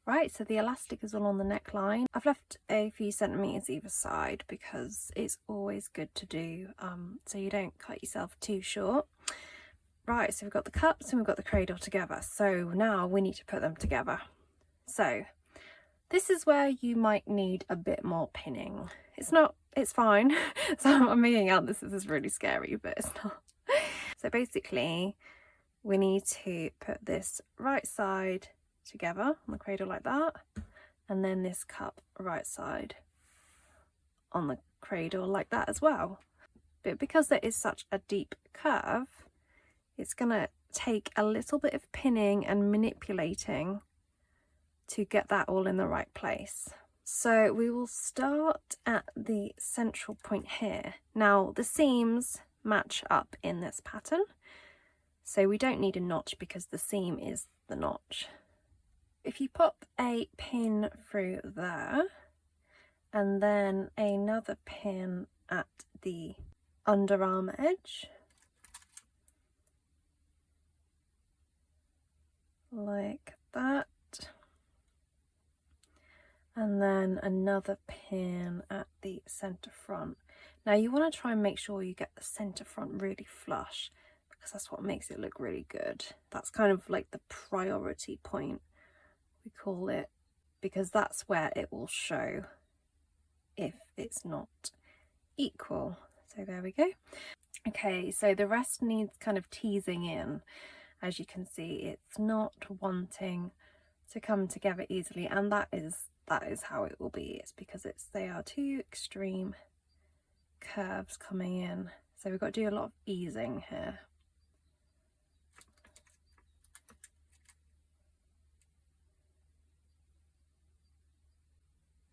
Right, so the elastic is all on the neckline. I've left a few centimetres either side because it's always good to do so you don't cut yourself too short. Right, so we've got the cups and we've got the cradle together. So now we need to put them together. So this is where you might need a bit more pinning. It's fine. So I'm making out this is really scary, but it's not. So basically we need to put this right side together on the cradle like that, and then this cup right side on the cradle like that as well. But because there is such a deep curve, it's gonna take a little bit of pinning and manipulating to get that all in the right place. So we will start at the central point here. Now the seams match up in this pattern, so we don't need a notch because the seam is the notch. If you pop a pin through there and then another pin at the underarm edge, like that, and then another pin at the center front. Now you want to try and make sure you get the center front really flush because that's what makes it look really good. That's kind of like the priority point, we call it, because that's where it will show if it's not equal. So there we go. Okay, so the rest needs kind of teasing in. As you can see, it's not wanting to come together easily, and that is how it will be. It's because they are two extreme curves coming in, so we've got to do a lot of easing here.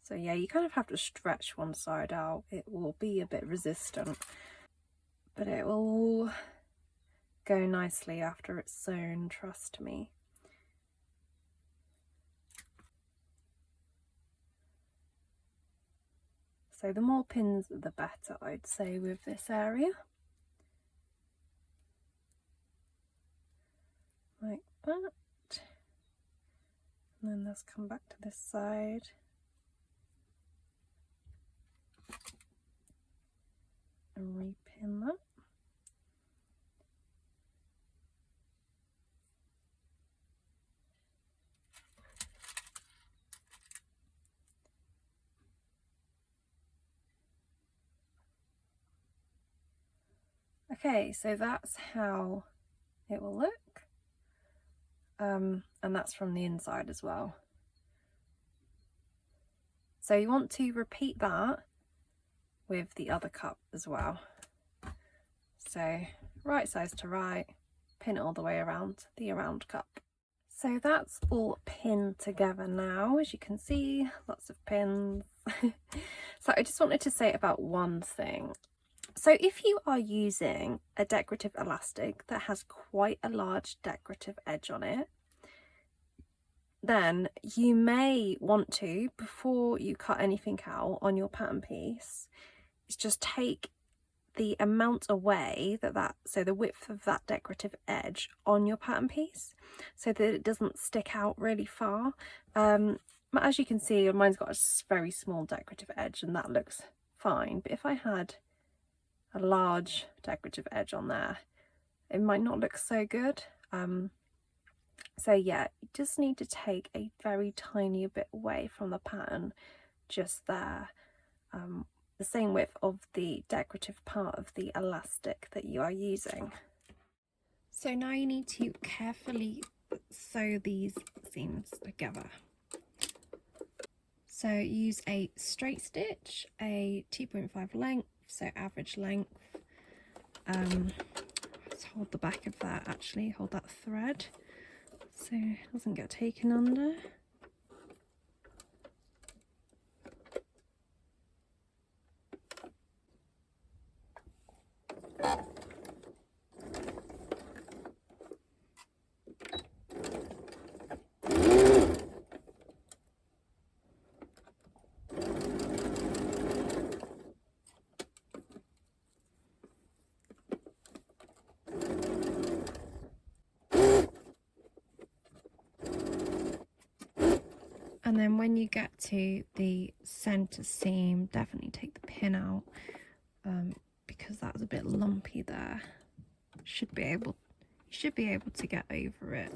So yeah, you kind of have to stretch one side out. It will be a bit resistant, but it will go nicely after it's sewn, trust me. So the more pins the better, I'd say, with this area. Like that. And then let's come back to this side. And repin that. Okay, so that's how it will look. And that's from the inside as well. So you want to repeat that with the other cup as well. So right size to right, pin it all the way around the around cup. So that's all pinned together now, as you can see, lots of pins. So I just wanted to say about one thing. So if you are using a decorative elastic that has quite a large decorative edge on it, then you may want to, before you cut anything out on your pattern piece, is just take the amount away so the width of that decorative edge on your pattern piece, so that it doesn't stick out really far. As you can see, mine's got a very small decorative edge and that looks fine, but if I had a large decorative edge on there, it might not look so good. So yeah, you just need to take a very tiny bit away from the pattern, just there, the same width of the decorative part of the elastic that you are using. So now you need to carefully sew these seams together. So use a straight stitch, a 2.5 length, so average length. Let's hold the back of that, actually, hold that thread so it doesn't get taken under. And then when you get to the center seam, definitely take the pin out, because that was a bit lumpy there. You should be able to get over it.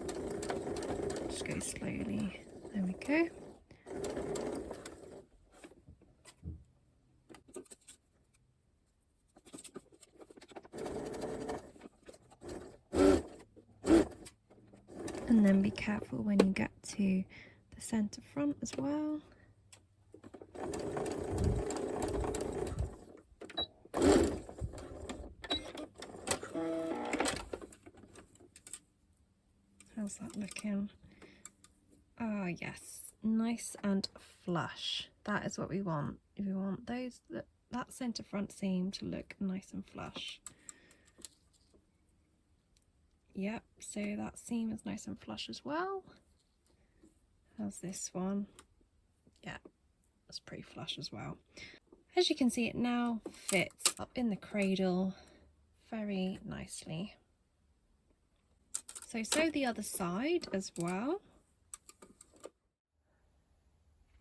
Just go slowly. There we go. And then be careful when you get to the center front as well. How's that looking? Oh yes, nice and flush. That is what we want. We want that center front seam to look nice and flush. Yep, so that seam is nice and flush as well. How's this one? Yeah, it's pretty flush as well. As you can see, it now fits up in the cradle very nicely. So sew the other side as well.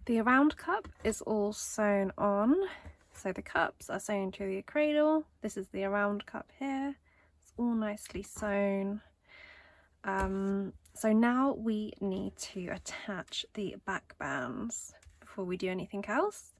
The around cup is all sewn on. So the cups are sewn to the cradle. This is the around cup here. It's all nicely sewn. So now we need to attach the back bands before we do anything else.